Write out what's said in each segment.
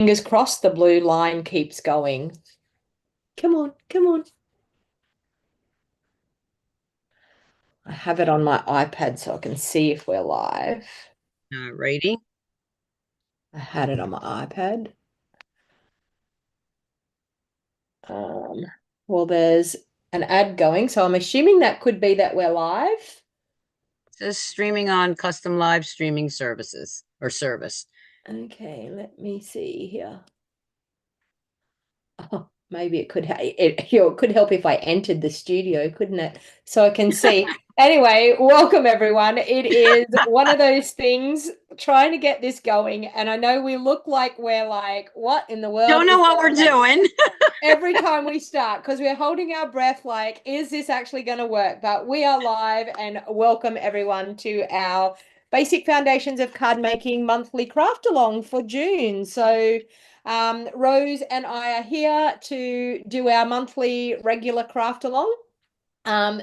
Fingers crossed the blue line keeps going. Come on, come on. I have it on my iPad so I can see if we're live. Righty. I had it on my iPad. Um, well, there's an ad going, so I'm assuming that could be that we're live. It says streaming on custom live streaming services or service. Okay, let me see here. Oh, maybe it could help if I entered the studio, couldn't it? So I can see. Anyway, welcome everyone. It is one of those things trying to get this going, and I know we look like we're like, what in the world Don't know is what we're going on? doing. Every time we start because we're holding our breath like, is this actually going to work? But we are live and welcome everyone to our Basic Foundations of Card Making monthly craft along for June. So Rose and I are here to do our monthly regular craft along.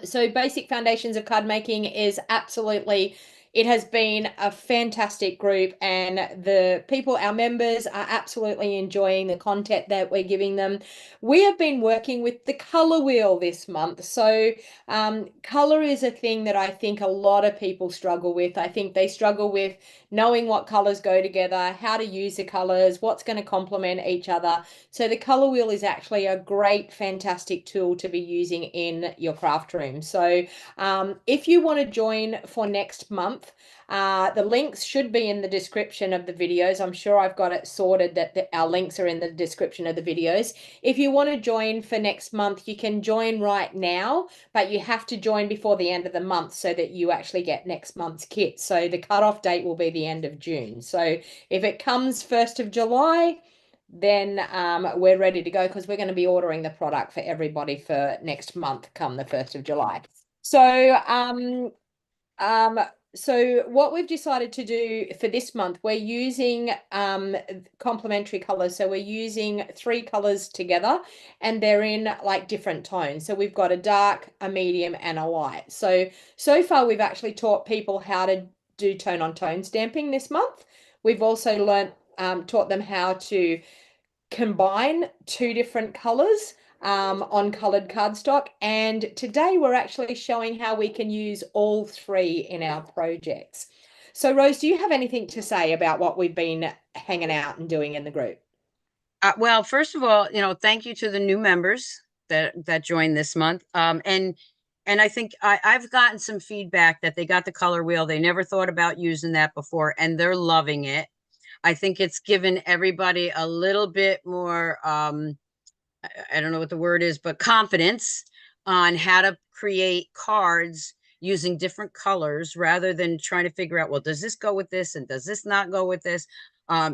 So Basic Foundations of Card Making is absolutely, it has been a fantastic group, and the people, our members, are absolutely enjoying the content that we're giving them. We have been working with the color wheel this month. So color is a thing that I think a lot of people struggle with. I think they struggle with knowing what colors go together, how to use the colors, what's going to complement each other. So the color wheel is actually a great, fantastic tool to be using in your craft room. So if you want to join for next month, the links should be in the description of the videos. I'm sure I've got it sorted that our links are in the description of the videos. If you want to join for next month, you can join right now, but you have to join before the end of the month so that you actually get next month's kit. So the cutoff date will be the end of June. So if it comes 1st of July, then we're ready to go because we're going to be ordering the product for everybody for next month come the 1st of July. So um, so what we've decided to do for this month, we're using complementary colors. So we're using three colors together and they're in like different tones. So we've got a dark, a medium, and a light. So far we've actually taught people how to do tone on tone stamping this month. We've also taught them how to combine two different colors on colored cardstock. And today we're actually showing how we can use all three in our projects. So Rose, do you have anything to say about what we've been hanging out and doing in the group? Well, first of all, thank you to the new members that joined this month. And I think I've gotten some feedback that they got the color wheel. They never thought about using that before, and they're loving it. I think it's given everybody a little bit more I don't know what the word is, but confidence on how to create cards using different colors rather than trying to figure out, well, does this go with this and does this not go with this?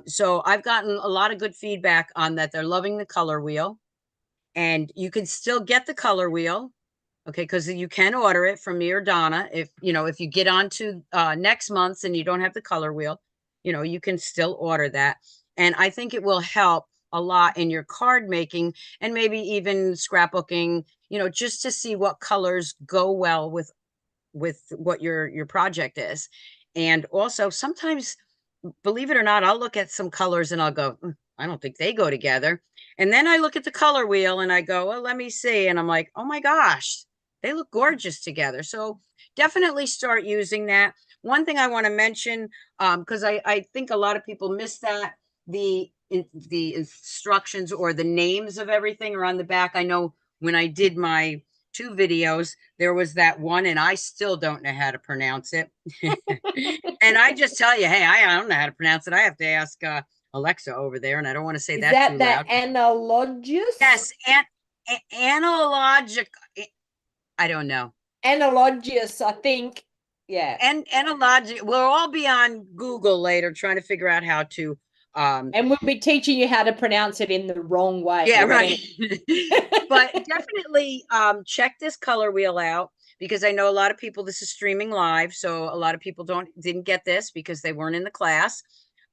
So I've gotten a lot of good feedback on that. They're loving the color wheel, and you can still get the color wheel. Okay, because you can order it from me or Donna. If you get on to next month's and you don't have the color wheel, you can still order that. And I think it will help a lot in your card making and maybe even scrapbooking, just to see what colors go well with what your project is. And also sometimes, believe it or not, I'll look at some colors and I'll go, I don't think they go together. And then I look at the color wheel and I go, well, let me see. And I'm like, oh my gosh, they look gorgeous together. So definitely start using that. One thing I want to mention, because I think a lot of people miss that the instructions or the names of everything are on the back. I know when I did my two videos, there was that one, and I still don't know how to pronounce it. And I just tell you, hey, I don't know how to pronounce it. I have to ask Alexa over there, and I don't want to say Is that that too that loud. analogous? Yes, and analogic. I don't know. Analogous, I think. Yeah. And analogic. We'll all be on Google later trying to figure out how to. And we'll be teaching you how to pronounce it in the wrong Yeah, way. But right. But definitely check this color wheel out because I know a lot of people, this is streaming live, so a lot of people didn't get this because they weren't in the class.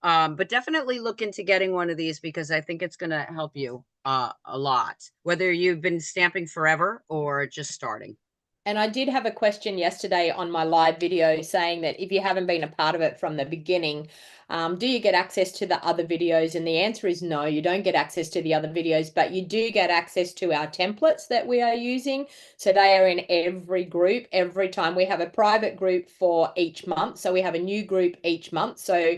But definitely look into getting one of these because I think it's going to help you a lot, whether you've been stamping forever or just starting. And I did have a question yesterday on my live video saying that if you haven't been a part of it from the beginning, do you get access to the other videos? And the answer is no, you don't get access to the other videos, but you do get access to our templates that we are using. So they are in every group. Every time we have a private group for each month. So we have a new group each month. So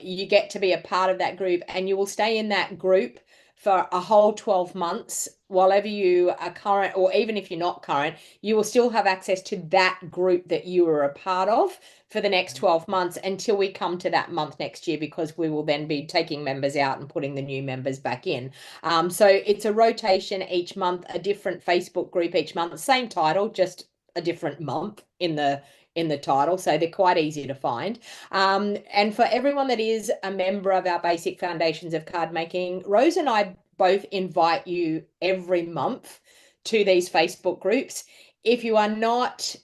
you get to be a part of that group, and you will stay in that group for a whole 12 months, whenever you are current, or even if you're not current, you will still have access to that group that you were a part of for the next 12 months until we come to that month next year, because we will then be taking members out and putting the new members back in. So it's a rotation each month, a different Facebook group each month, same title, just a different month in the title, so they're quite easy to find. And for everyone that is a member of our Basic Foundations of Card Making, Rose and I both invite you every month to these Facebook groups. If you are not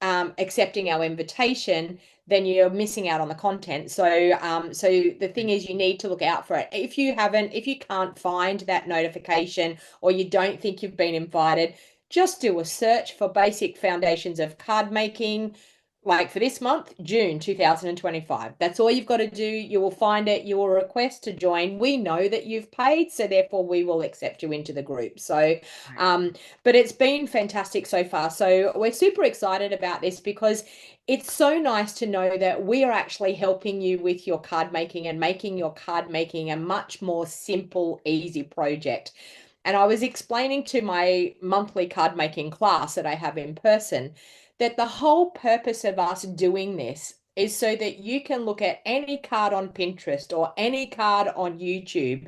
accepting our invitation, then you're missing out on the content. So the thing is, you need to look out for it. If you can't find that notification, or you don't think you've been invited, just do a search for Basic Foundations of Card Making. Like for this month, June 2025. That's all you've got to do. You will find it. You will request to join. We know that you've paid, so therefore we will accept you into the group. So, but it's been fantastic so far. So we're super excited about this, because it's so nice to know that we are actually helping you with your card making and making your card making a much more simple, easy project. And I was explaining to my monthly card making class that I have in person that the whole purpose of us doing this is so that you can look at any card on Pinterest or any card on YouTube,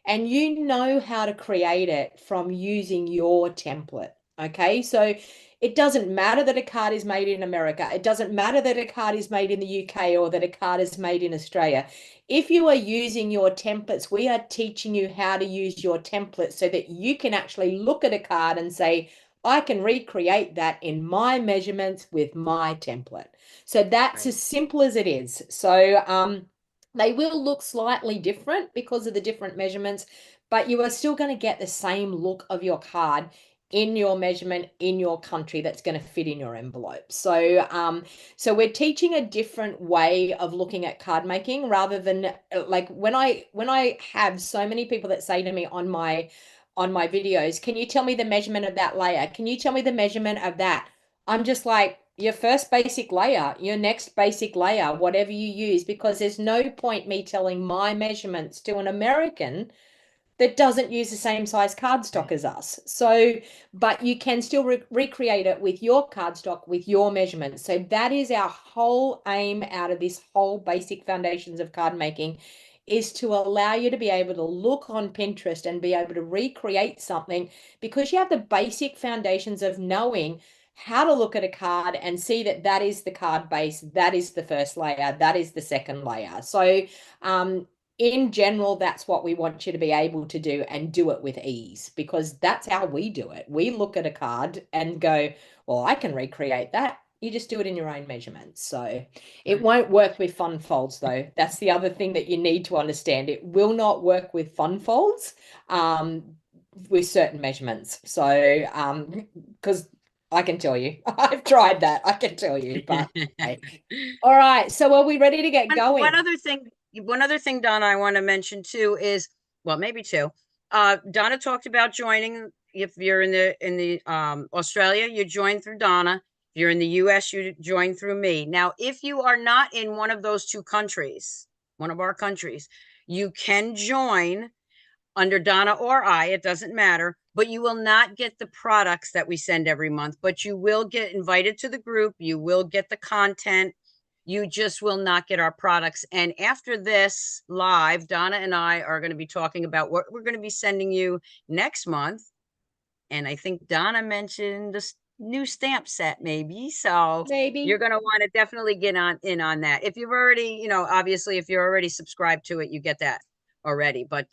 and you know how to create it from using your template. Okay, so it doesn't matter that a card is made in America. It doesn't matter that a card is made in the UK or that a card is made in Australia. If you are using your templates, we are teaching you how to use your templates so that you can actually look at a card and say, I can recreate that in my measurements with my template. So that's as simple as it is. So they will look slightly different because of the different measurements, but you are still going to get the same look of your card in your measurement in your country that's going to fit in your envelope. So we're teaching a different way of looking at card making, rather than like when I have so many people that say to me on my videos, can you tell me the measurement of that layer? Can you tell me the measurement of that? I'm just like, your first basic layer, your next basic layer, whatever you use, because there's no point me telling my measurements to an American that doesn't use the same size cardstock as us. So, but you can still recreate it with your cardstock, with your measurements. So that is our whole aim out of this whole Basic Foundations of Card Making, is to allow you to be able to look on Pinterest and be able to recreate something, because you have the basic foundations of knowing how to look at a card and see that that is the card base, that is the first layer, that is the second layer. So in general, that's what we want you to be able to do, and do it with ease, because that's how we do it. We look at a card and go, well, I can recreate that. You just do it in your own measurements. So it won't work with fun folds, though. That's the other thing that you need to understand. It will not work with fun folds with certain measurements. So because I can tell you, I've tried that. I can tell you, but okay. All right. So are we ready to get going? One other thing, Donna, I want to mention too is, well, maybe two. Donna talked about joining. If you're in the Australia, you join through Donna. If you're in the US, you join through me. Now, if you are not in one of those two countries, one of our countries, you can join under Donna or I, it doesn't matter, but you will not get the products that we send every month, but you will get invited to the group. You will get the content. You just will not get our products. And after this live, Donna and I are going to be talking about what we're going to be sending you next month. And I think Donna mentioned the new stamp set, maybe. So maybe you're going to want to definitely get in on that. If you've already, obviously, if you're already subscribed to it, you get that already. But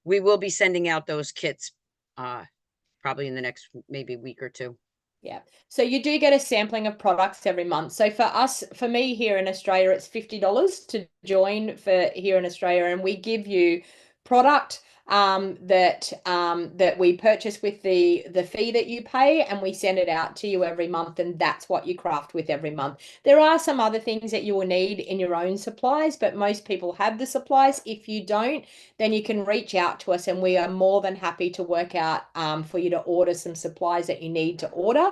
we will be sending out those kits probably in the next maybe week or two. Yeah. So you do get a sampling of products every month. So for me here in Australia, it's $50 to join for here in Australia. And we give you product that we purchase with the fee that you pay, and we send it out to you every month, and that's what you craft with every month. There are some other things that you will need in your own supplies, but most people have the supplies. If you don't, then you can reach out to us, and we are more than happy to work out for you to order some supplies that you need to order.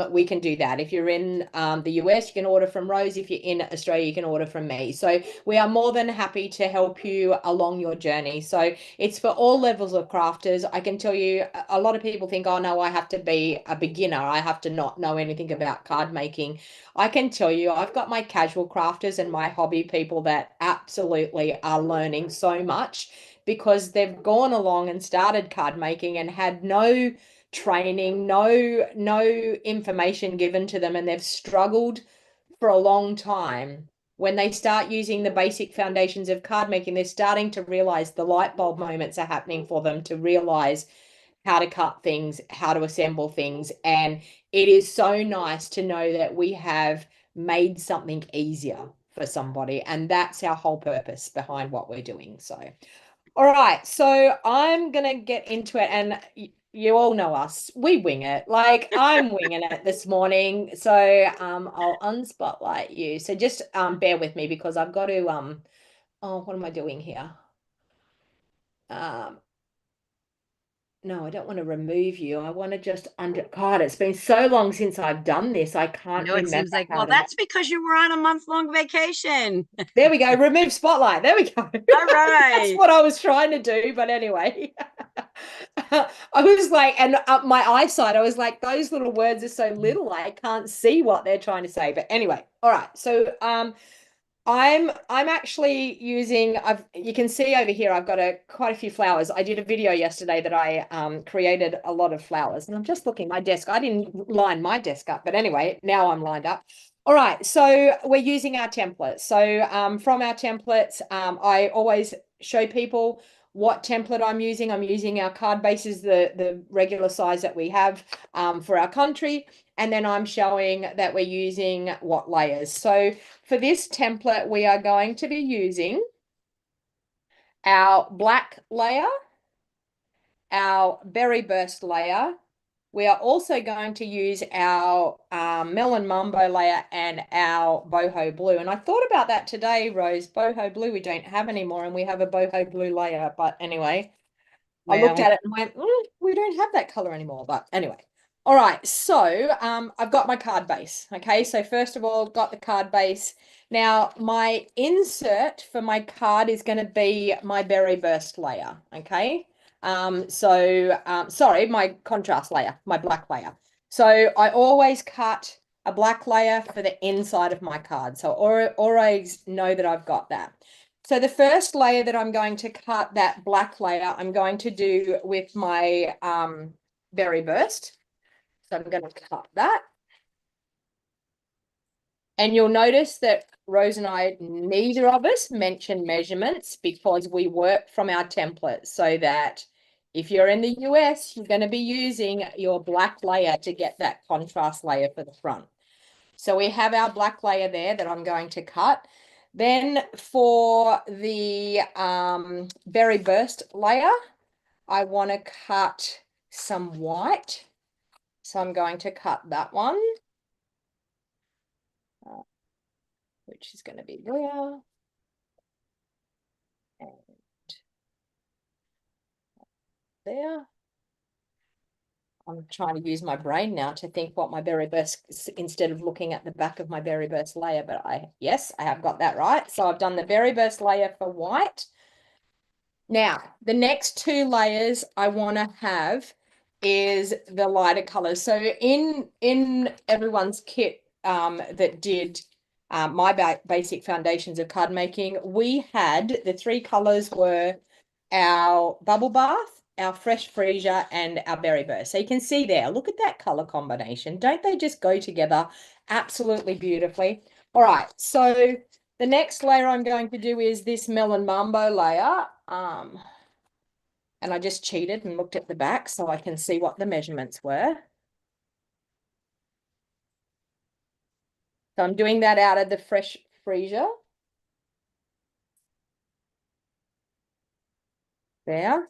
We can do that. If you're in the US, you can order from Rose. If you're in Australia, you can order from me. So we are more than happy to help you along your journey. So it's for all levels of crafters. I can tell you, a lot of people think, oh no, I have to be a beginner. I have to not know anything about card making. I can tell you, I've got my casual crafters and my hobby people that absolutely are learning so much because they've gone along and started card making and had no training, no information given to them, and they've struggled for a long time. When they start using the basic foundations of card making, they're starting to realize the light bulb moments are happening for them to realize how to cut things, how to assemble things. And it is so nice to know that we have made something easier for somebody. And that's our whole purpose behind what we're doing. So, all right. So I'm going to get into it. And you all know us. We wing it. Like I'm winging it this morning. So I'll unspotlight you. So just bear with me because I've got to oh, what am I doing here? No, I don't want to remove you. I want to just God, it's been so long since I've done this. I can't It remember seems like, how well, to. that's because you were on a month-long vacation. There we go. Remove spotlight. There we go. All right. That's what I was trying to do. But anyway, I was like, and my eyesight, I was like, those little words are so little, I can't see what they're trying to say. But anyway, all right. So I'm actually using, you can see over here I've got quite a few flowers. I did a video yesterday that I created a lot of flowers, and I'm just looking my desk. I didn't line my desk up, but anyway, now I'm lined up. All right, so we're using our templates. So from our templates, I always show people what template I'm using. I'm using our card bases, the regular size that we have for our country. And then I'm showing that we're using what layers. So for this template, we are going to be using our black layer, our berry burst layer. We are also going to use our melon mambo layer and our boho blue. And I thought about that today, Rose. Boho blue we don't have anymore, and we have a boho blue layer. But anyway, I looked at it and went, we don't have that color anymore. But anyway. All right, so I've got my card base. Okay, so first of all, got the card base. Now, my insert for my card is going to be my berry burst layer. Okay, sorry, my contrast layer, my black layer. So I always cut a black layer for the inside of my card. So always know that I've got that. So the first layer that I'm going to cut, that black layer, I'm going to do with my berry burst. So I'm going to cut that. And you'll notice that Rose and I, neither of us mention measurements because we work from our template, so that if you're in the US, you're going to be using your black layer to get that contrast layer for the front. So we have our black layer there that I'm going to cut. Then for the berry burst layer, I want to cut some white. So I'm going to cut that one, which is going to be there. And there. I'm trying to use my brain now to think what my berry burst, instead of looking at the back of my berry burst layer, but yes, I have got that right. So I've done the berry burst layer for white. Now, the next two layers I want to have is the lighter colors. So in everyone's kit that did my basic foundations of card making, we had the three colors were our bubble bath, our fresh freesia, and our berry burst. So you can see there, look at that color combination. Don't they just go together absolutely beautifully? All right, so the next layer I'm going to do is this melon mambo layer. And I just cheated and looked at the back so I can see what the measurements were. So I'm doing that out of the fresh freesia. there.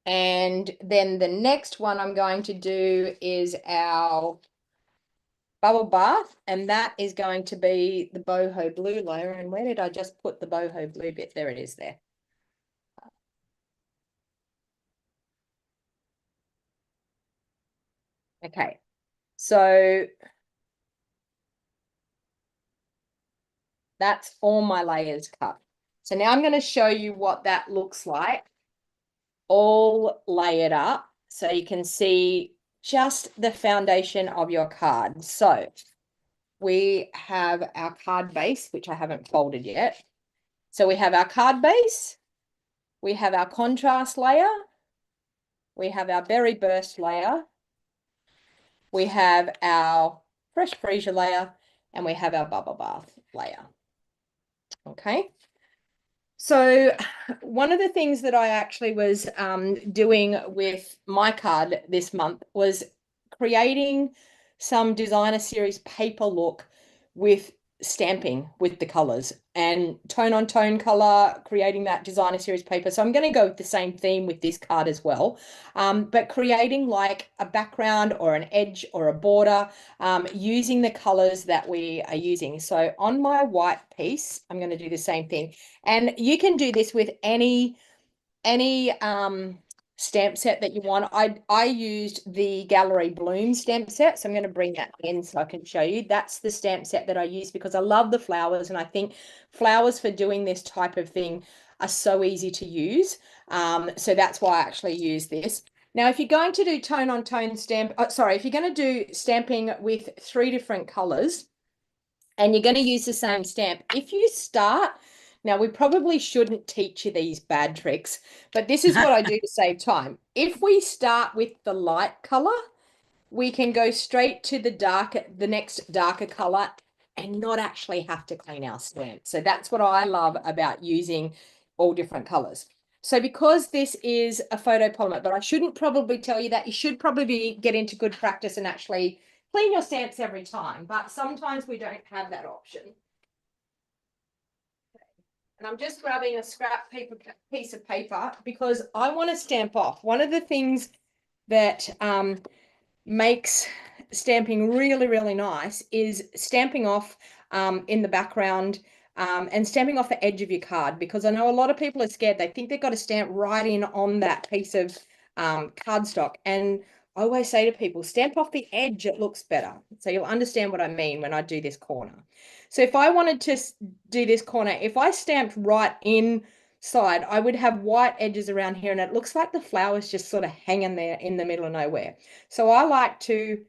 And then the next one I'm going to do is our bubble bath, and that is going to be the boho blue layer. And where did I just put the boho blue bit? There it is there. Okay, so that's all my layers cut. So now I'm going to show you what that looks like all layered up so you can see just the foundation of your card. So we have our card base, which I haven't folded yet. So we have our card base, we have our contrast layer, we have our berry burst layer, we have our fresh freesia layer, and we have our bubble bath layer. Okay. So one of the things that I actually was doing with my card this month was creating some designer series paper look with stamping with the colors and tone on tone color, creating that designer series paper. So I'm going to go with the same theme with this card as well, but creating like a background or an edge or a border using the colors that we are using. So on my white piece, I'm going to do the same thing. And you can do this with any stamp set that you want. I used the Gallery Bloom stamp set, so I'm going to bring that in so I can show you. That's the stamp set that I use because I love the flowers, and I think flowers for doing this type of thing are so easy to use. So that's why I actually use this. Now, if you're going to do tone on tone stamp, if you're going to do stamping with 3 different colors and you're going to use the same stamp, if you start, now we probably shouldn't teach you these bad tricks, but this is what I do to save time. If we start with the light color, we can go straight to the next darker color and not actually have to clean our stamp. So that's what I love about using all different colors. So because this is a photopolymer, but I shouldn't probably tell you that, you should probably get into good practice and actually clean your stamps every time, but sometimes we don't have that option. And I'm just grabbing a scrap piece of paper because I want to stamp off. One of the things that makes stamping really, really nice is stamping off in the background and stamping off the edge of your card, because I know a lot of people are scared. They think they've got to stamp right in on that piece of cardstock. And I always say to people, stamp off the edge, it looks better. So you'll understand what I mean when I do this corner. So if I wanted to do this corner, if I stamped right inside, I would have white edges around here, and it looks like the flowers just sort of hanging there in the middle of nowhere. So I like to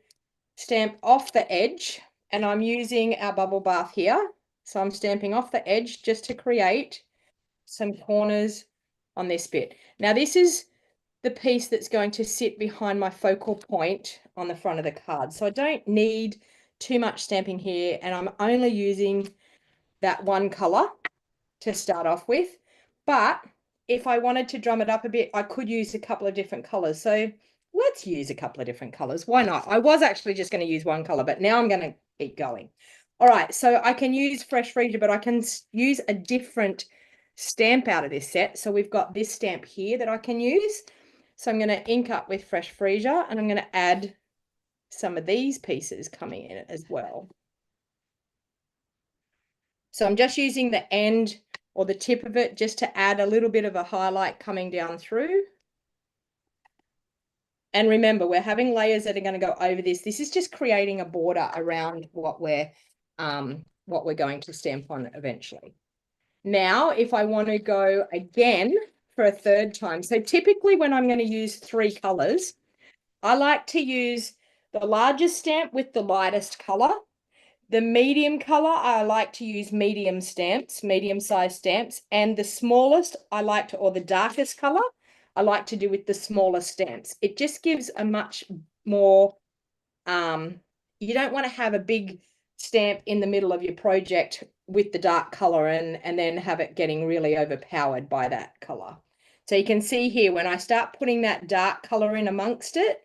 stamp off the edge, and I'm using our bubble bath here. So I'm stamping off the edge just to create some corners on this bit. Now this is the piece that's going to sit behind my focal point on the front of the card. So I don't need too much stamping here, and I'm only using that one color to start off with. But if I wanted to drum it up a bit, I could use a couple of different colors. So let's use a couple of different colors. Why not? I was actually just going to use one color, but now I'm going to keep going. All right, so I can use Fresh Freesia, but I can use a different stamp out of this set. So we've got this stamp here that I can use. So I'm going to ink up with Fresh Freesia, and I'm going to add some of these pieces coming in as well. So I'm just using the end or the tip of it just to add a little bit of a highlight coming down through. And remember, we're having layers that are going to go over this. This is just creating a border around what we're going to stamp on eventually. Now, if I want to go again for a third time, so typically when I'm going to use 3 colors, I like to use the largest stamp with the lightest color. The medium color, I like to use medium stamps, medium-sized stamps, and the smallest I like to, or the darkest color, I like to do with the smaller stamps. It just gives a much more, you don't want to have a big stamp in the middle of your project with the dark color and then have it getting really overpowered by that color. So you can see here, when I start putting that dark color in amongst it,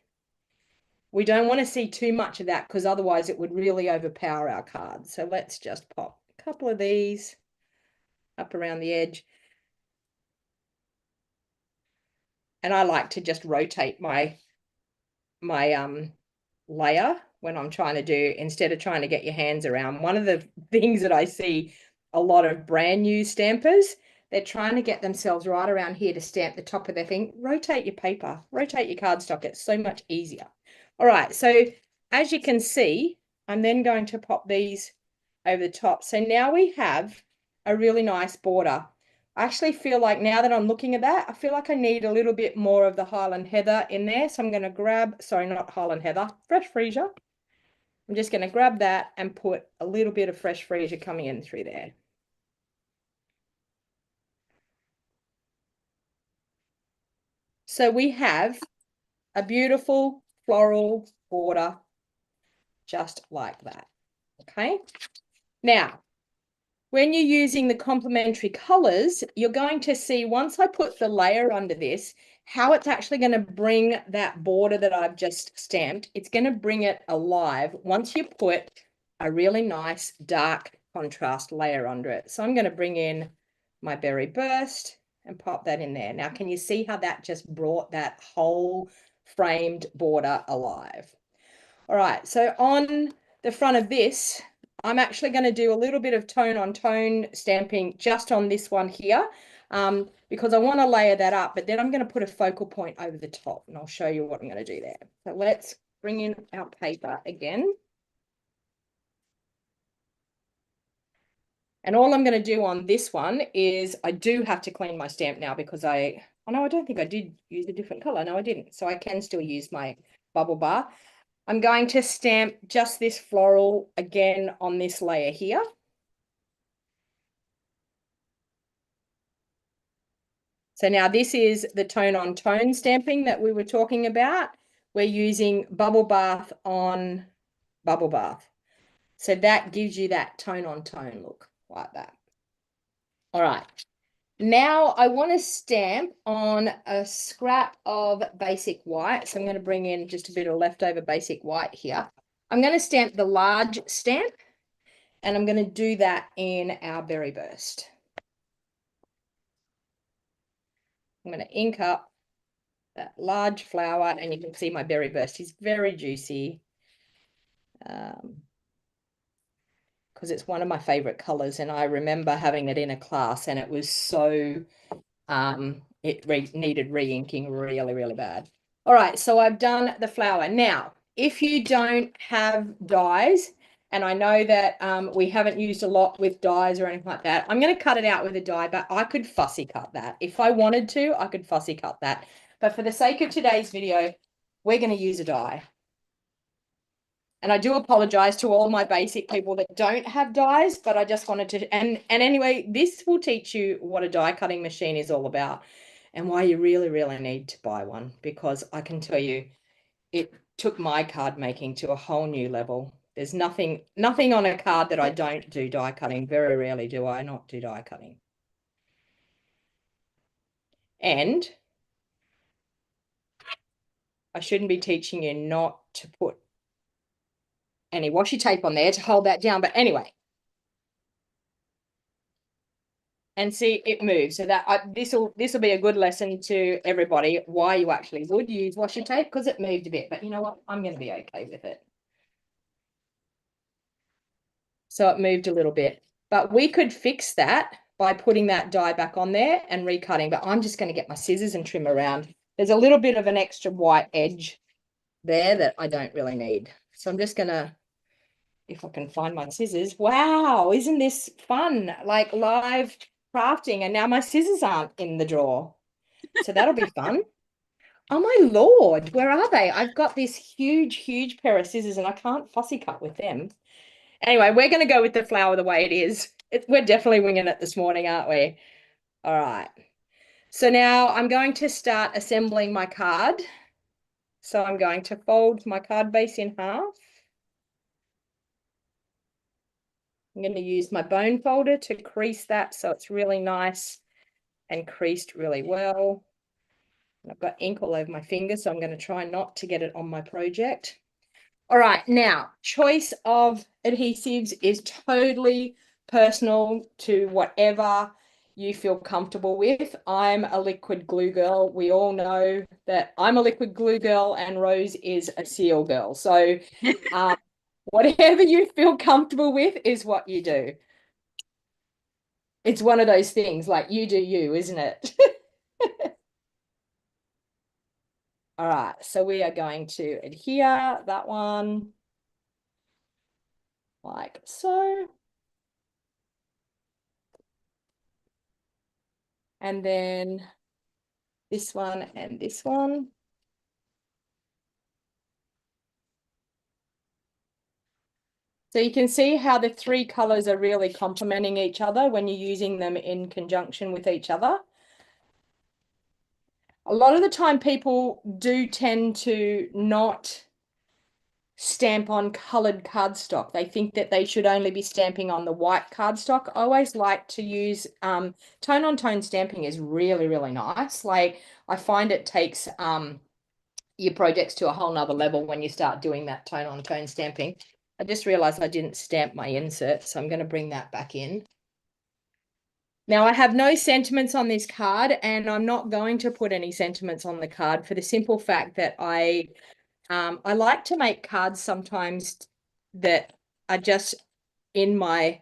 we don't want to see too much of that because otherwise it would really overpower our card. So let's just pop a couple of these up around the edge. And I like to just rotate my layer when I'm trying to do, instead of trying to get your hands around. One of the things that I see a lot of brand new stampers, they're trying to get themselves right around here to stamp the top of their thing. Rotate your paper, rotate your cardstock. It's so much easier. All right, so as you can see, I'm then going to pop these over the top. So now we have a really nice border. I actually feel like now that I'm looking at that, I feel like I need a little bit more of the Highland Heather in there. So I'm going to grab, sorry, not Highland Heather, Fresh Freesia. I'm just going to grab that and put a little bit of Fresh Freesia coming in through there. So we have a beautiful floral border just like that. Okay. Now, when you're using the complementary colors, you're going to see, once I put the layer under this, how it's actually going to bring that border that I've just stamped. It's going to bring it alive once you put a really nice dark contrast layer under it. So I'm going to bring in my Berry Burst and pop that in there. Now, can you see how that just brought that whole framed border alive? All right, so on the front of this, I'm actually going to do a little bit of tone on tone stamping just on this one here, because I want to layer that up, but then I'm going to put a focal point over the top, and I'll show you what I'm going to do there. So let's bring in our paper again. And all I'm going to do on this one is, I do have to clean my stamp now because oh no, I don't think I did use a different color. No, I didn't. So I can still use my bubble bar. I'm going to stamp just this floral again on this layer here. So now this is the tone on tone stamping that we were talking about. We're using Bubble Bath on Bubble Bath. So that gives you that tone on tone look like that. All right. Now I want to stamp on a scrap of basic white. So I'm going to bring in just a bit of leftover basic white here. I'm going to stamp the large stamp, and I'm going to do that in our Berry Burst. I'm going to ink up that large flower, and you can see my Berry Burst is very juicy, because it's one of my favorite colors, and I remember having it in a class, and it was so it needed re-inking really, really bad. All right, so I've done the flower. Now, if you don't have dies, and I know that we haven't used a lot with dies or anything like that, I'm going to cut it out with a die, but I could fussy cut that. If I wanted to, I could fussy cut that. But for the sake of today's video, we're going to use a die. And I do apologize to all my basic people that don't have dies, but I just wanted to, and anyway, this will teach you what a die cutting machine is all about and why you really, really need to buy one, because I can tell you, it took my card making to a whole new level. There's nothing on a card that I don't do die cutting. Very rarely do I not do die cutting. And I shouldn't be teaching you not to put any washi tape on there to hold that down. But anyway, and see, it moves. So that this will be a good lesson to everybody why you actually would use washi tape, because it moved a bit. But you know what? I'm going to be okay with it. So it moved a little bit, but we could fix that by putting that die back on there and recutting. But I'm just going to get my scissors and trim around. There's a little bit of an extra white edge there that I don't really need. So I'm just going to, if I can find my scissors. Wow, isn't this fun? Like live crafting, and now my scissors aren't in the drawer. So that'll be fun. Oh my Lord, where are they? I've got this huge, huge pair of scissors and I can't fussy cut with them. Anyway, we're going to go with the flower the way it is. We're definitely winging it this morning, aren't we? All right. So now I'm going to start assembling my card. So I'm going to fold my card base in half. I'm going to use my bone folder to crease that so it's really nice and creased really well. And I've got ink all over my fingers, so I'm going to try not to get it on my project. All right, now, choice of adhesives is totally personal to whatever you feel comfortable with. I'm a liquid glue girl. We all know that I'm a liquid glue girl and Rose is a seal girl. So whatever you feel comfortable with is what you do. It's one of those things like you do you, isn't it? All right, so we are going to adhere that one like so. And then this one and this one. So you can see how the three colors are really complementing each other when you're using them in conjunction with each other. A lot of the time people do tend to not stamp on colored cardstock. They think that they should only be stamping on the white cardstock. I always like to use tone on tone stamping is really, really nice. Like I find it takes your projects to a whole nother level when you start doing that tone on tone stamping. I just realized I didn't stamp my insert, so I'm going to bring that back in. Now I have no sentiments on this card, and I'm not going to put any sentiments on the card for the simple fact that I like to make cards sometimes that are just in my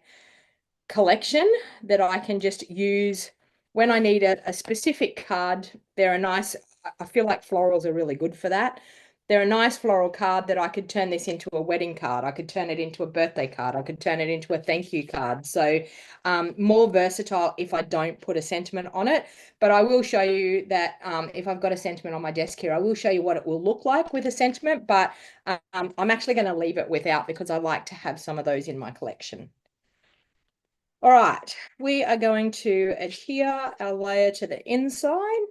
collection that I can just use when I need a specific card. They're a nice, I feel like florals are really good for that. They're a nice floral card that I could turn this into a wedding card. I could turn it into a birthday card. I could turn it into a thank you card. So more versatile if I don't put a sentiment on it. But I will show you that if I've got a sentiment on my desk here, I will show you what it will look like with a sentiment. But I'm actually going to leave it without because I like to have some of those in my collection. All right, we are going to adhere our layer to the inside.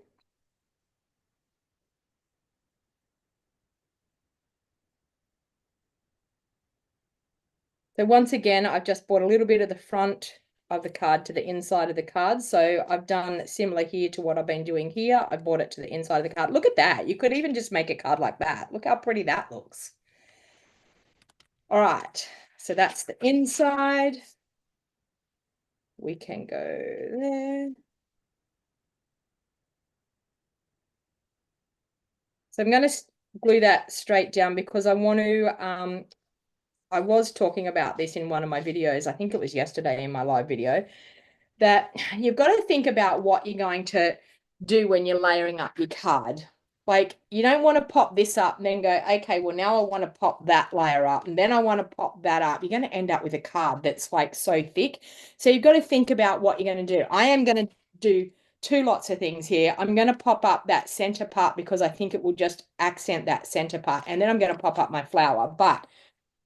So once again, I've just brought a little bit of the front of the card to the inside of the card. So I've done similar here to what I've been doing here. I brought it to the inside of the card. Look at that. You could even just make a card like that. Look how pretty that looks. All right, so that's the inside. We can go there. So I'm going to glue that straight down because I want to, I was talking about this in one of my videos. I think it was yesterday in my live video, that you've got to think about what you're going to do when you're layering up your card. Like you don't want to pop this up and then go, okay, well now I want to pop that layer up and then I want to pop that up. You're going to end up with a card that's like so thick. So you've got to think about what you're going to do. I am going to do two lots of things here. I'm going to pop up that center part because I think it will just accent that center part. And then I'm going to pop up my flower. But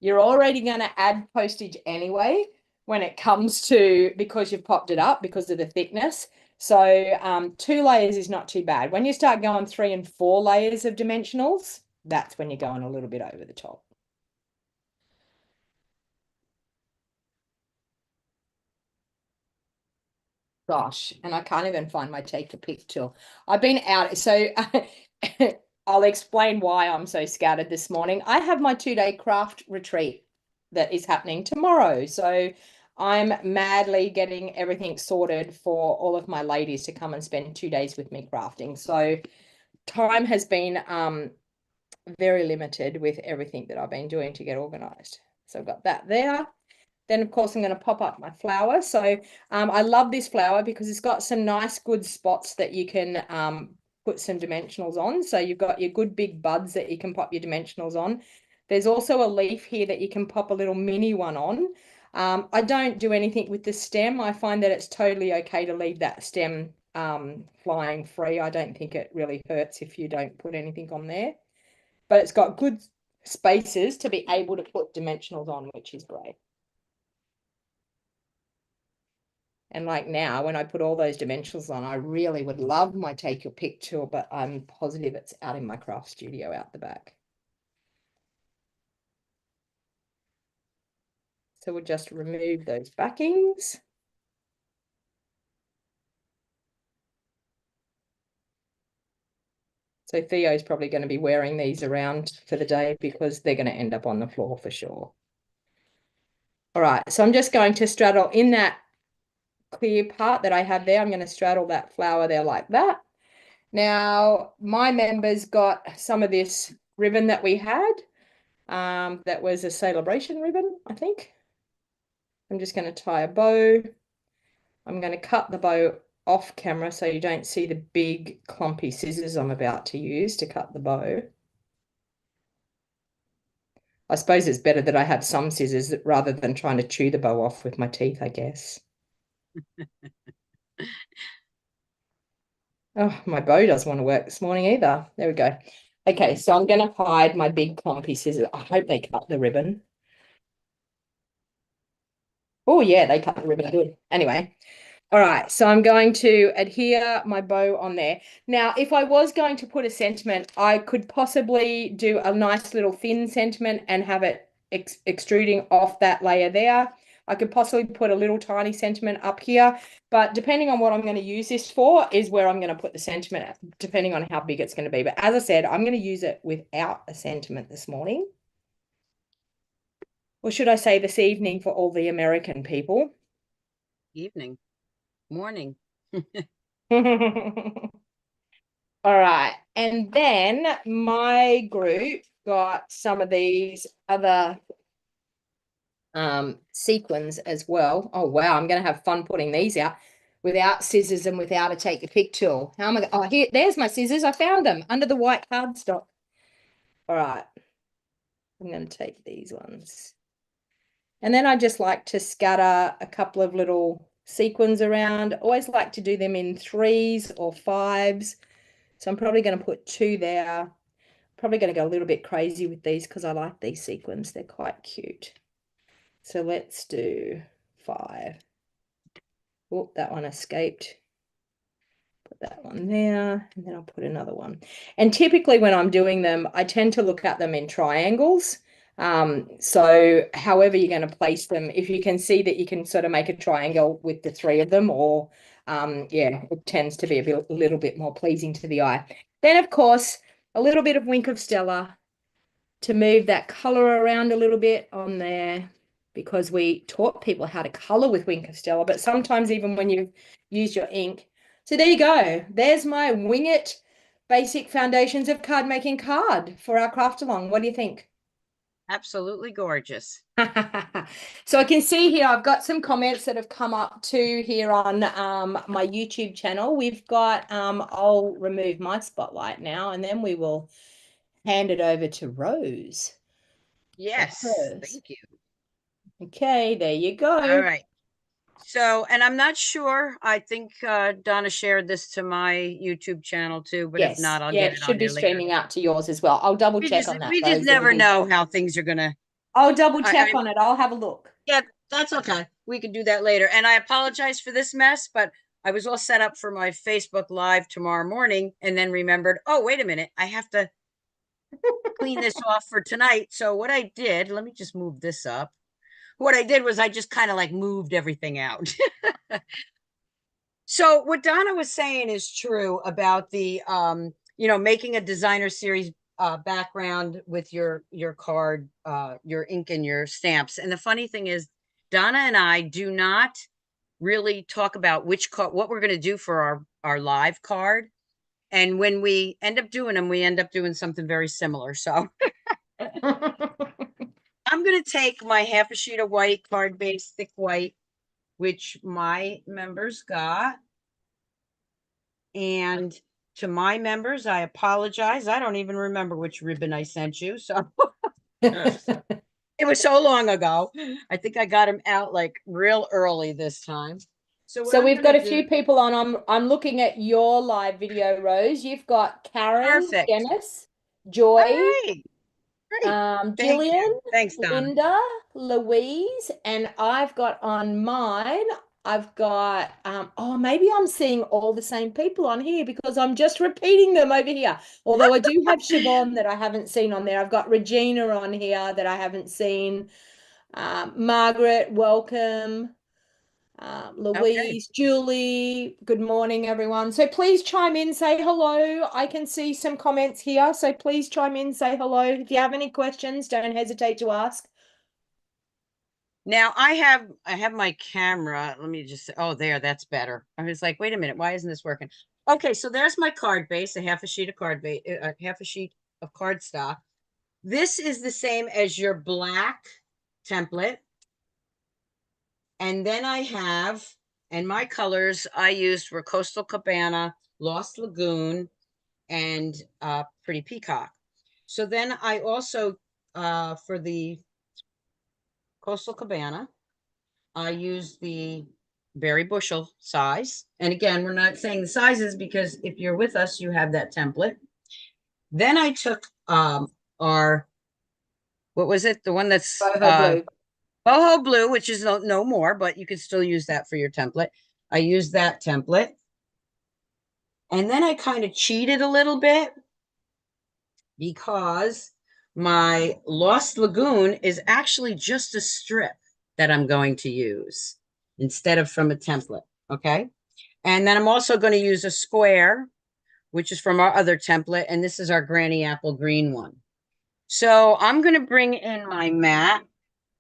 you're already going to add postage anyway when it comes to, because you've popped it up because of the thickness. So 2 layers is not too bad. When you start going 3 and 4 layers of dimensionals, that's when you're going a little bit over the top. Gosh, and I can't even find my take a pic tool. I've been out, so I'll explain why I'm so scattered this morning. I have my 2-day craft retreat that is happening tomorrow. So I'm madly getting everything sorted for all of my ladies to come and spend 2 days with me crafting. So time has been very limited with everything that I've been doing to get organized. So I've got that there. Then, of course, I'm going to pop up my flower. So I love this flower because it's got some nice, good spots that you can put some dimensionals on. So you've got your good big buds that you can pop your dimensionals on. There's also a leaf here that you can pop a little mini one on. I don't do anything with the stem. I find that it's totally okay to leave that stem flying free. I don't think it really hurts if you don't put anything on there. But it's got good spaces to be able to put dimensionals on, which is great. And like now, when I put all those dimensionals on, I really would love my take your pick tool, but I'm positive it's out in my craft studio out the back. So we'll just remove those backings. So Theo's probably going to be wearing these around for the day because they're going to end up on the floor for sure. All right, so I'm just going to straddle in that clear part that I have there. I'm going to straddle that flower there like that. Now, my members got some of this ribbon that we had. That was a celebration ribbon, I think. I'm just going to tie a bow. I'm going to cut the bow off camera so you don't see the big clumpy scissors I'm about to use to cut the bow. I suppose it's better that I have some scissors rather than trying to chew the bow off with my teeth, I guess. Oh, my bow doesn't want to work this morning either. There we go. Okay, so I'm going to hide my big clumpy scissors. I hope they cut the ribbon. Oh, yeah, they cut the ribbon good. Anyway, all right, so I'm going to adhere my bow on there. Now, if I was going to put a sentiment, I could possibly do a nice little thin sentiment and have it extruding off that layer there. I could possibly put a little tiny sentiment up here, but depending on what I'm going to use this for is where I'm going to put the sentiment, depending on how big it's going to be. But as I said, I'm going to use it without a sentiment this morning. Or should I say this evening for all the American people? Evening. Morning. All right. And then my group got some of these other sequins as well. Oh, wow. I'm going to have fun putting these out without scissors and without a take a pick tool. How am I? Oh, here, there's my scissors. I found them under the white cardstock. All right. I'm going to take these ones. And then I just like to scatter a couple of little sequins around. Always like to do them in 3s or 5s. So I'm probably going to put 2 there. Probably going to go a little bit crazy with these because I like these sequins. They're quite cute. So let's do 5. Oh, that one escaped. Put that one there, and then I'll put another one. And typically when I'm doing them, I tend to look at them in triangles. So however you're going to place them, if you can see that you can sort of make a triangle with the 3 of them, or yeah, it tends to be a little bit more pleasing to the eye. Then, of course, a little bit of Wink of Stella to move that color around a little bit on there, because we taught people how to color with Wink of Stella, but sometimes even when you use your ink. So there you go. There's my Wing It Basic Foundations of Card Making card for our craft along. What do you think? Absolutely gorgeous. So I can see here I've got some comments that have come up too here on my YouTube channel. We've got I'll remove my spotlight now, and then we will hand it over to Rose. Yes, Rose. thank you. Okay, there you go. All right. So, and I'm not sure, I think Donna shared this to my YouTube channel too, but Yes, if not, I'll yeah, get it it should on be there later. streaming out to yours as well. I'll double check on that. We just Rose, never and know how things are gonna. I'll double check on it. I'll have a look. Yeah, that's okay. We can do that later. And I apologize for this mess, but I was all set up for my Facebook Live tomorrow morning and then remembered, oh, wait a minute, I have to clean this off for tonight. So what I did, let me just move this up. What I did was I just kind of like moved everything out. So what Donna was saying is true about the you know, making a designer series background with your card, your ink and your stamps. And the funny thing is, Donna and I do not really talk about which card, what we're going to do for our live card. And when we end up doing them, we end up doing something very similar. So I'm going to take my half a sheet of white, card base, thick white, which my members got. And to my members, I apologize. I don't even remember which ribbon I sent you. So it was so long ago. I think I got them out like real early this time. So we've got a few people on. I'm looking at your live video, Rose. You've got Karen, Perfect. Dennis, Joy, Right. Jillian, Thanks, Donna. Linda, Louise, and I've got on mine, I've got oh, maybe I'm seeing all the same people on here because I'm just repeating them over here. Although I do have Siobhan that I haven't seen on there. I've got Regina on here that I haven't seen. Margaret, welcome. Louise, okay. Julie, good morning, everyone. So please chime in, say hello. I can see some comments here, so please chime in, say hello. If you have any questions, don't hesitate to ask. Now I have my camera. Let me just, oh, there, that's better. I was like, wait a minute, why isn't this working? Okay, so there's my card base, a half a sheet of card base, half a sheet of cardstock. This is the same as your black template. And then I have, and my colors I used were Coastal Cabana, Lost Lagoon, and Pretty Peacock. So then I also, for the Coastal Cabana, I use the Berry Bushel size. And again, we're not saying the sizes because if you're with us, you have that template. Then I took our, what was it? The one that's Boho blue. Boho blue, which is no more, but you can still use that for your template. I used that template. And then I kind of cheated a little bit because my Lost Lagoon is actually just a strip that I'm going to use instead of from a template. Okay. And then I'm also going to use a square, which is from our other template. And this is our Granny Apple Green one. So I'm going to bring in my mat.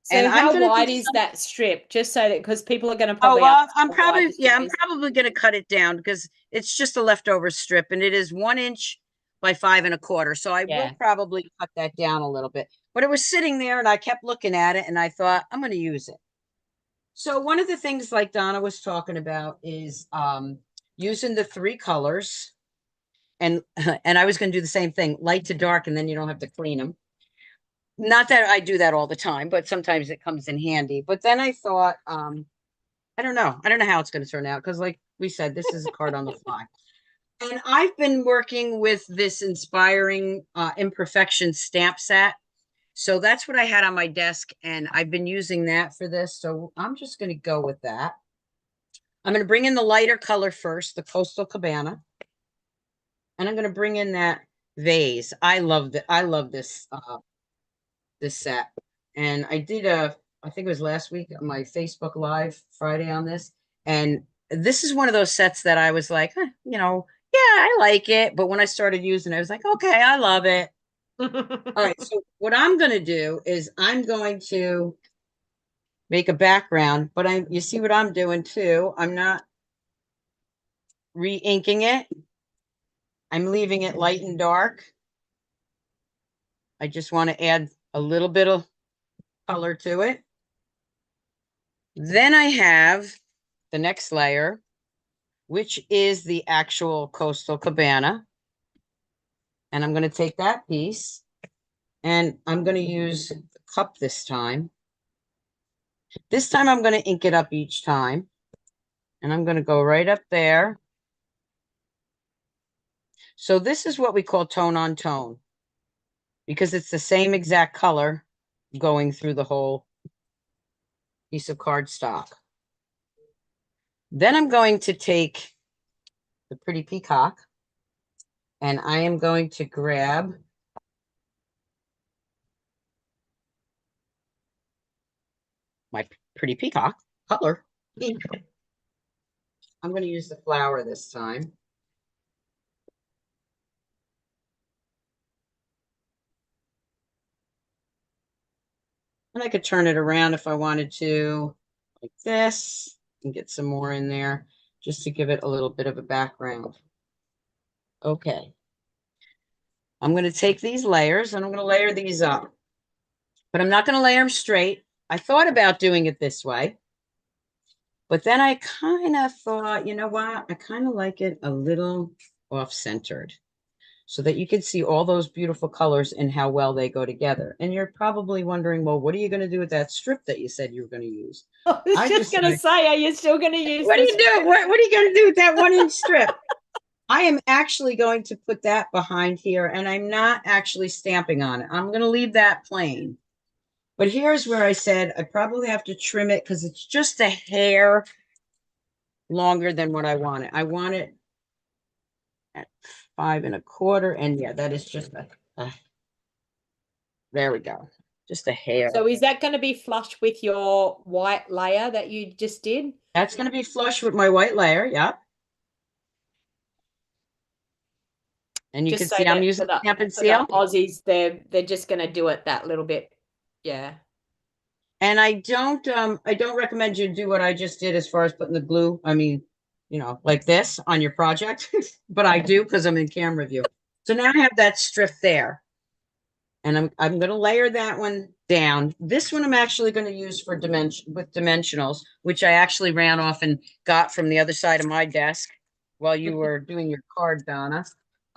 So And I'm how going to wide do is some, that strip? Just so that, because people are going to oh, probably well, ask I'm how wide probably, the yeah, strip I'm is. probably going to cut it down because it's just a leftover strip and it is 1 inch by 5 1/4. So I will Yeah. probably cut that down a little bit, but it was sitting there and I kept looking at it and I thought I'm going to use it. So one of the things like Donna was talking about is using the 3 colors and I was going to do the same thing, light to dark, and then you don't have to clean them. Not that I do that all the time, but sometimes it comes in handy. But then I thought, I don't know. I don't know how it's going to turn out because, like we said, this is a card on the fly. And I've been working with this Inspiring Imperfection stamp set. So that's what I had on my desk, and I've been using that for this. So I'm just going to go with that. I'm going to bring in the lighter color first, the Coastal Cabana. And I'm going to bring in that vase. I love this this set. And I did I think it was last week on my Facebook Live Friday on this. And this is one of those sets that I was like, you know, yeah, I like it. But when I started using it, I was like, okay, I love it. All right. So what I'm going to do is I'm going to make a background, but you see what I'm doing too. I'm not re-inking it. I'm leaving it light and dark. I just want to add a little bit of color to it. Then I have the next layer, which is the actual Coastal Cabana. And I'm going to take that piece and I'm going to use the cup this time. This time I'm going to ink it up each time. And I'm going to go right up there. So this is what we call tone on tone because it's the same exact color going through the whole piece of cardstock. Then I'm going to take the Pretty Peacock and I am going to grab my Pretty Peacock color. I'm going to use the flower this time. And I could turn it around if I wanted to, like this, and get some more in there just to give it a little bit of a background. Okay. I'm going to take these layers and I'm going to layer these up. But I'm not going to layer them straight. I thought about doing it this way. But then I kind of thought, you know what? I kind of like it a little off-centered so that you can see all those beautiful colors and how well they go together. And you're probably wondering, well, what are you going to do with that strip that you said you were going to use? I was just going to say, are you still going to use what are this? you doing? What are you going to do with that 1 inch strip? I am actually going to put that behind here, and I'm not actually stamping on it. I'm going to leave that plain. But here's where I said I probably have to trim it because it's just a hair longer than what I want it. I want it at 5 1/4. And yeah, that is just there we go. Just a hair. So is that going to be flush with your white layer that you just did? That's going to be flush with my white layer. Yep. And you Just can so see I'm that using Stamp and for the Seal. Aussies, they're just going to do it that little bit. Yeah. And I don't recommend you do what I just did as far as putting the glue, I mean, like this on your project, but I do because I'm in camera view. So now I have that strip there. And I'm going to layer that one down. This one I'm actually going to use for dimensionals, which I actually ran off and got from the other side of my desk while you were doing your card, Donna,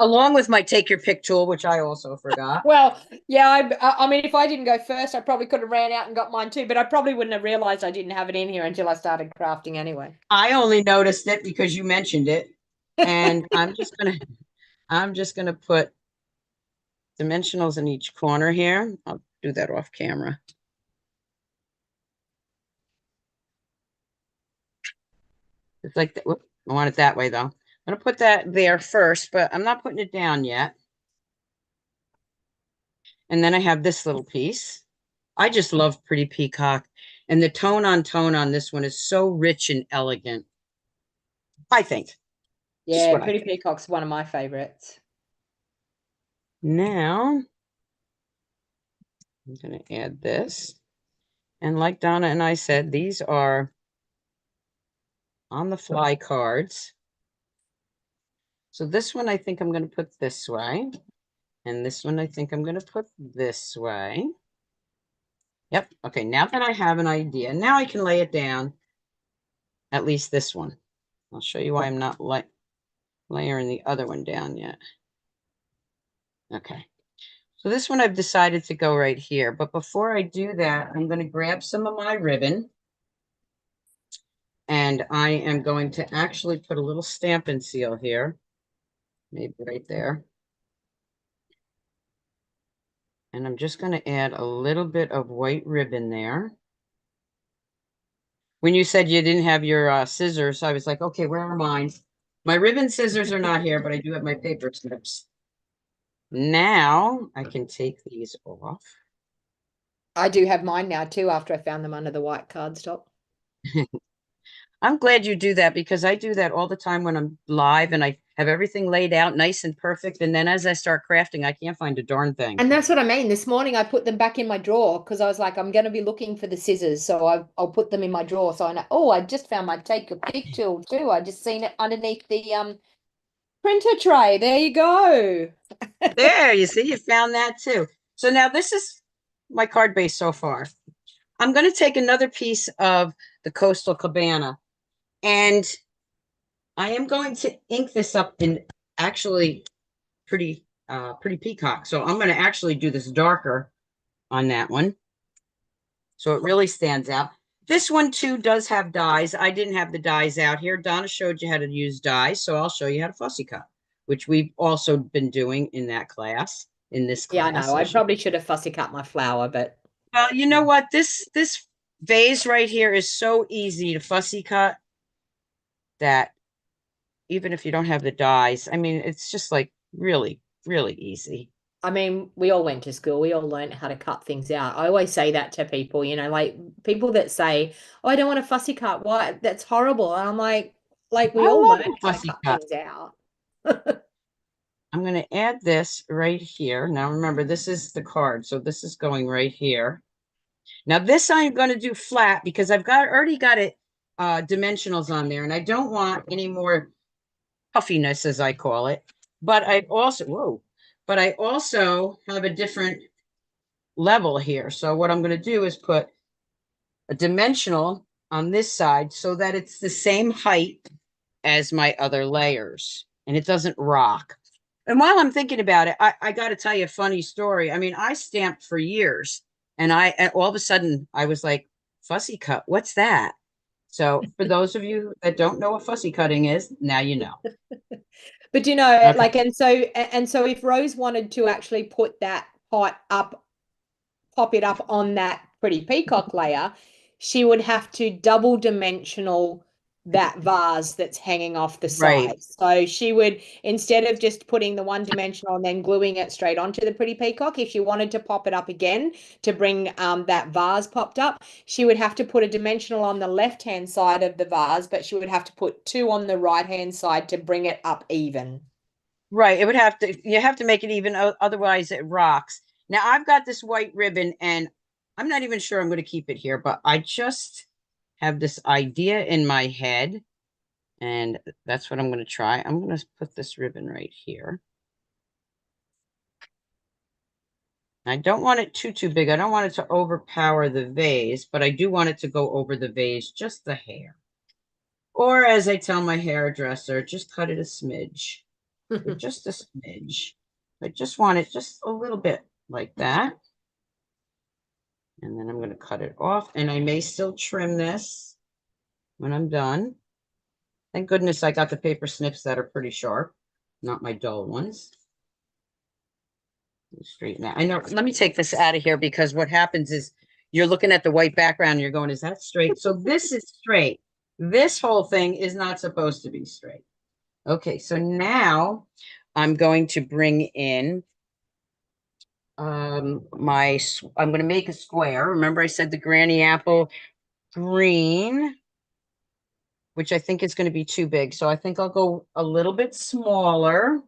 along with my take your pick tool, which I also forgot. Well, yeah, I mean, if I didn't go first, I probably could have ran out and got mine too, but I probably wouldn't have realized I didn't have it in here until I started crafting anyway. I only noticed it because you mentioned it, and I'm just gonna put dimensionals in each corner here. I'll do that off camera. It's like that. Whoop, I want it that way though. I'm gonna put that there first, but I'm not putting it down yet. And then I have this little piece. I just love Pretty Peacock. And the tone on this one is so rich and elegant. I think. Yeah, Pretty Peacock's one of my favorites. Now, I'm going to add this. And like Donna and I said, these are on the fly cards. So this one I think I'm going to put this way. And this one I think I'm going to put this way. Yep. Okay, now that I have an idea, now I can lay it down. At least this one. I'll show you why I'm not layering the other one down yet. Okay. So this one I've decided to go right here. But before I do that, I'm going to grab some of my ribbon. And I am going to actually put a little Stampin' Seal here. Maybe right there. And I'm just going to add a little bit of white ribbon there. When you said you didn't have your scissors, I was like, okay, where are mine? My ribbon scissors are not here, but I do have my paper snips. Now I can take these off. I do have mine now too, after I found them under the white cardstock. I'm glad you do that because I do that all the time when I'm live and I have everything laid out nice and perfect. And then as I start crafting, I can't find a darn thing. And that's what I mean. This morning I put them back in my drawer because I was like, I'm going to be looking for the scissors. So I'll put them in my drawer. So I know, oh, I just found my take your pick tool too. I just seen it underneath the printer tray. There you go. There, you see, you found that too. So now this is my card base so far. I'm going to take another piece of the Coastal Cabana and I am going to ink this up in actually pretty peacock. So I'm going to actually do this darker on that one. So it really stands out. This one too does have dies. I didn't have the dies out here. Donna showed you how to use dies. So I'll show you how to fussy cut, which we've also been doing in that class, in this class. Yeah, I know. I probably should have fussy cut my flower, but. Well, you know what? This vase right here is so easy to fussy cut that even if you don't have the dies, I mean, it's just like really, really easy. I mean, we all went to school. We all learned how to cut things out. I always say that to people, like people that say, "Oh, I don't want to fussy cut." Why? That's horrible. And I'm like we all learned how to cut things out. I'm going to add this right here. Now, remember, this is the card. So this is going right here. Now, this I'm going to do flat because I've already got it dimensionals on there. And I don't want any more puffiness, as I call it. But I also have a different level here. So what I'm going to do is put a dimensional on this side so that it's the same height as my other layers and it doesn't rock. And while I'm thinking about it, I got to tell you a funny story. I mean, I stamped for years and all of a sudden I was like, fussy cut, what's that? So for those of you that don't know what fussy cutting is, now you know. But okay. and so if Rose wanted to actually put that pot up, pop it up on that Pretty Peacock layer, she would have to double dimensional that vase that's hanging off the side. Right. So she would, instead of just putting the one dimensional and then gluing it straight onto the Pretty Peacock, if she wanted to pop it up again to bring that vase popped up, she would have to put a dimensional on the left-hand side of the vase, but she would have to put two on the right-hand side to bring it up even. Right. You have to make it even, otherwise it rocks. Now I've got this white ribbon and I'm not even sure I'm going to keep it here, but I just have this idea in my head, and that's what I'm going to try. I'm going to put this ribbon right here. I don't want it too big. I don't want it to overpower the vase, but I do want it to go over the vase just the hair. Or as I tell my hairdresser, just cut it a smidge. Just a smidge. I just want it just a little bit like that. And then I'm going to cut it off, and I may still trim this when I'm done. Thank goodness I got the paper snips that are pretty sharp, not my dull ones. Straighten that. I know. Let me take this out of here, because what happens is you're looking at the white background and you're going, is that straight? So this is straight. This whole thing is not supposed to be straight. Okay, so now I'm going to bring in I'm going to make a square. Remember I said the Granny Apple green, which I think is going to be too big. So I think I'll go a little bit smaller,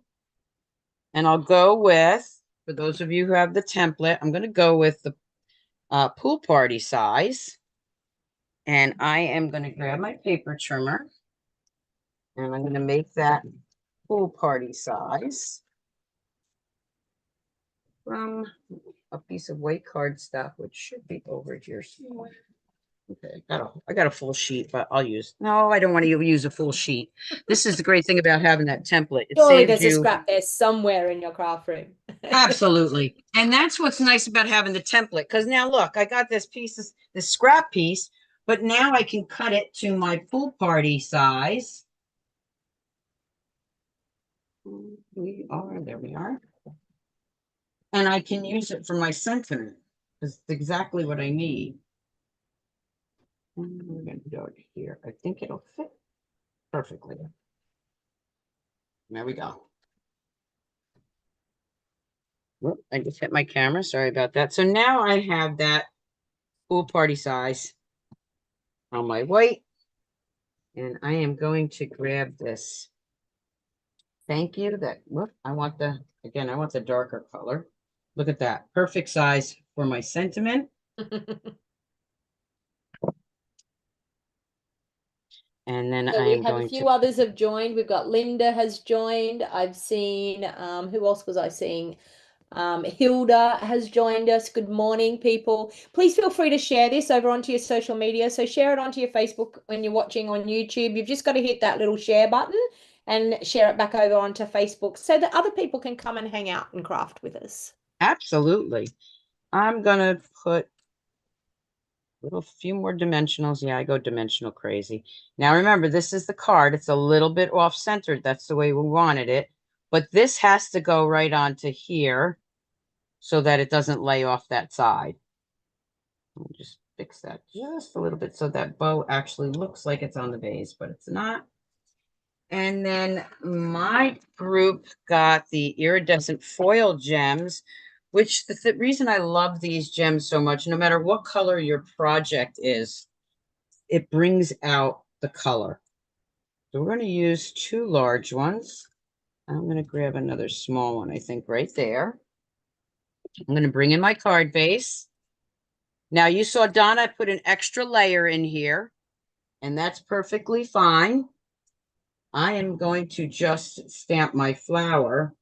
and I'll go with, for those of you who have the template, I'm going to go with the pool party size. And I am going to grab my paper trimmer, and I'm going to make that pool party size from a piece of white cardstock, which should be over here somewhere. Okay, I got a full sheet, but I'll use. No, I don't want to use a full sheet. This is the great thing about having that template. It Surely saves there's a you. scrap there somewhere in your craft room. Absolutely. And that's what's nice about having the template. Because now look, I got this piece, this scrap piece, but now I can cut it to my pool party size. There we are. And I can use it for my sentiment. It's exactly what I need. And we're going to do it here. I think it'll fit perfectly. There we go. Whoop, I just hit my camera. Sorry about that. So now I have that pool party size on my white. And I am going to grab this. Thank you. That, whoop, I want the, again, I want the darker color. Look at that. Perfect size for my sentiment. And then So I we am have going a few to, others have joined. We've got Linda has joined. I've seen, who else was I seeing? Hilda has joined us. Good morning, people. Please feel free to share this over onto your social media. So share it onto your Facebook when you're watching on YouTube. You've just got to hit that little share button and share it back over onto Facebook so that other people can come and hang out and craft with us. absolutely. I'm going to put a few more dimensionals. Yeah, I go dimensional crazy. Now remember, this is the card. It's a little bit off-centered. That's the way we wanted it. But this has to go right onto here so that it doesn't lay off that side. I'll just fix that just a little bit so that bow actually looks like it's on the vase, but it's not. And then my group got the iridescent foil gems, which the reason I love these gems so much, no matter what color your project is, it brings out the color. So we're going to use 2 large ones. I'm going to grab another small one, I think, right there. I'm going to bring in my card base. Now you saw Donna put an extra layer in here, and that's perfectly fine. I am going to just stamp my flower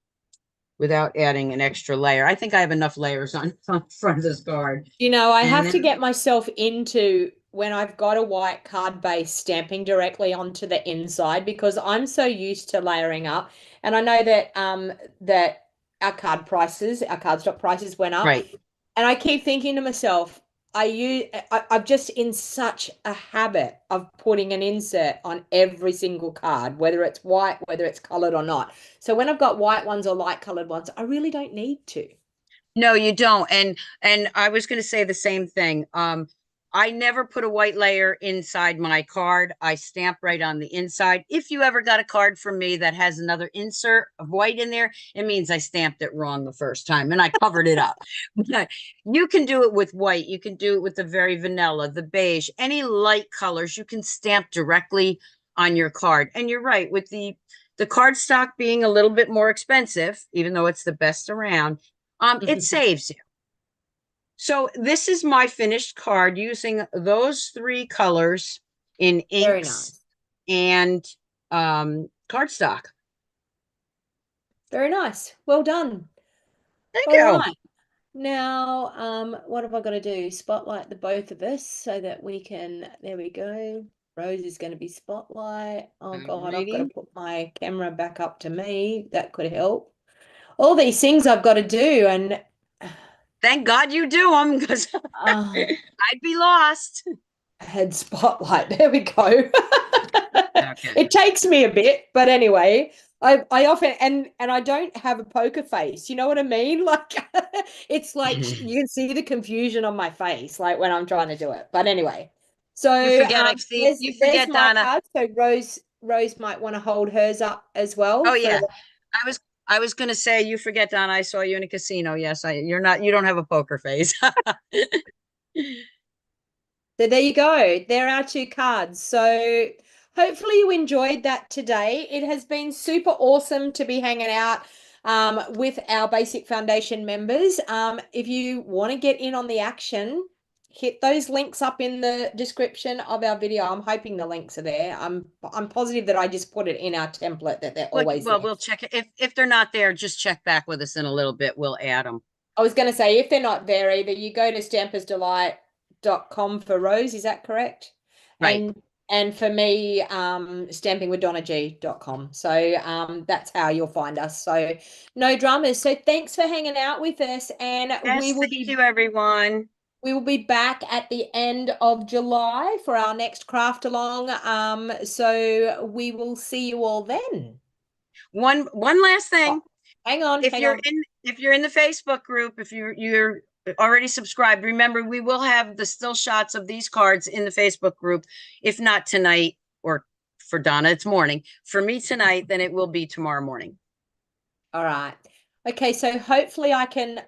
without adding an extra layer. I think I have enough layers on front of this card. You know, I And have then, to get myself into when I've got a white card base stamping directly onto the inside because I'm so used to layering up. And I know that that our cardstock prices went up. right. And I keep thinking to myself, I'm just in such a habit of putting an insert on every single card, whether it's white, whether it's colored or not. So when I've got white ones or light colored ones, I really don't need to. No, you don't. And I was going to say the same thing. I never put a white layer inside my card. I stamp right on the inside. If you ever got a card from me that has another insert of white in there, it means I stamped it wrong the first time and I covered it up. You can do it with white. You can do it with the very vanilla, the beige, any light colors you can stamp directly on your card. And you're right, with the cardstock being a little bit more expensive, even though it's the best around, it saves you. So this is my finished card using those three colors in Very inks nice. and cardstock. Very nice. Well done. Thank All you. right. Now, what have I got to do? Spotlight the both of us so that we can, there we go. Rose is going to be spotlight. Oh God, I've got to Alrighty. put my camera back up to me. That could help. All these things I've got to do, and Thank God you do them because uh, I'd be lost. head spotlight. There we go. Okay. It takes me a bit, but anyway, I often and I don't have a poker face. You know what I mean? Like it's like you can see the confusion on my face, like when I'm trying to do it. But anyway, so You forget I've seen you there's forget, my Donna. card. So Rose might want to hold hers up as well Oh for yeah. the, I was gonna say you forget, Donna. I saw you in a casino. Yes, you don't have a poker face. so there you go. There are two cards. So hopefully you enjoyed that today. It has been super awesome to be hanging out with our Basic Foundation members. If you want to get in on the action, hit those links up in the description of our video. I'm hoping the links are there. I'm positive that I just put it in our template that they're Well, always well, there. we'll check it. If they're not there, just check back with us in a little bit. We'll add them. I was going to say if they're not there either, you go to stampersdelight.com for Rose, is that correct? Right. And for me, stampingwithdonnag.com. So that's how you'll find us. So no dramas. So thanks for hanging out with us. And Yes, thank you, everyone. we will be back at the end of July for our next craft along. So we will see you all then. One last Oh, thing. hang on. If you're in the Facebook group, if you're already subscribed, remember we will have the still shots of these cards in the Facebook group. If not tonight, or for Donna, it's morning. For me tonight, then it will be tomorrow morning. All right. Okay, so hopefully I can